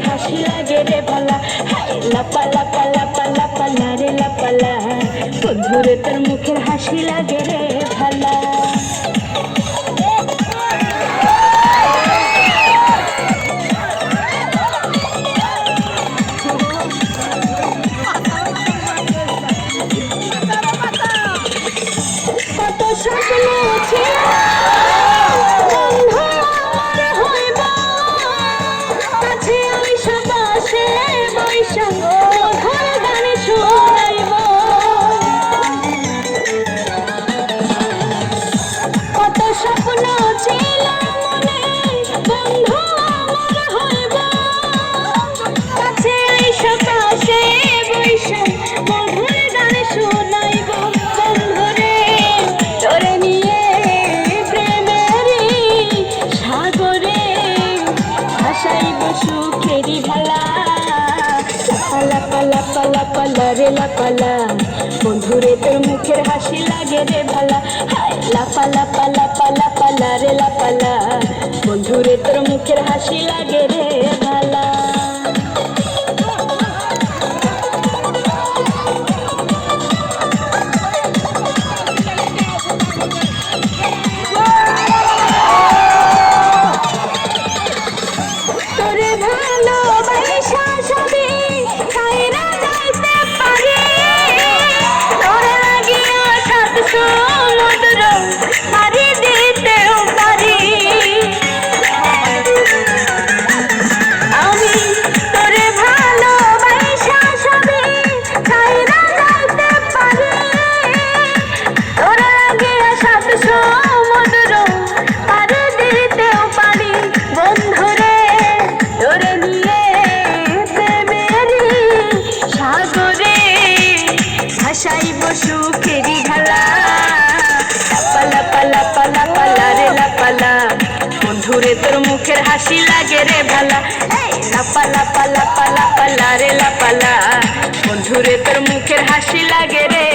হাসি লাগে রে ভালা। লাপা লাপা লাপা লাপা লা রে লাপা লা, বন্ধুরে তোর মুখের হাসি লাগে রে ভালা। কত স্বপ্ন ছিল বন্ধু আমার হইব, কাছে আইসা পাশে বইসা মধুর গান শুনাইব। কত স্বপ্ন ছিল মনে বন্ধু আমার হইব, কাছে আইসা পাশে বইসা মধুর গান শুনাইব। বন্ধুরে তোরে নিয়ে প্রেমেরই সাগরে ভাসাইব সুখেরই ভালা। লাপা লাপা লাপা লা রে লাপা লা, বন্ধুরে তোর মুখের হাসি লাগে রে ভালা। লাপা লাপা লাপা লাপা লা রে লাপা লা, বন্ধুরে তোর মুখের হাসি লাগে রে ভালা। তোরে ভালোবাসা সবই ছাইরা যাইতে পারি, তোরে লাগিয়া সাত সমুদ্র পাড়ি দিতেও পারি। আমি তোরে ভালোবাসা সবই ছাইরা যাইতে পারি, তোরে লাগিয়া সাত সমুদ্র পাড়ি দিতেও পারি। বন্ধুরে তোরে নিয়ে প্রেমেরই সাগরে ভাসাইব সুখেরই ভালা। লাপা লাপা লাপা লাপা লা রে লাপা লা, বন্ধুরে তোর মুখের হাসি লাগে রে ভালা। লাপা লাপা লাপা লাপা লা রে লাপা লা, বন্ধুরে তোর মুখের হাসি লাগে রে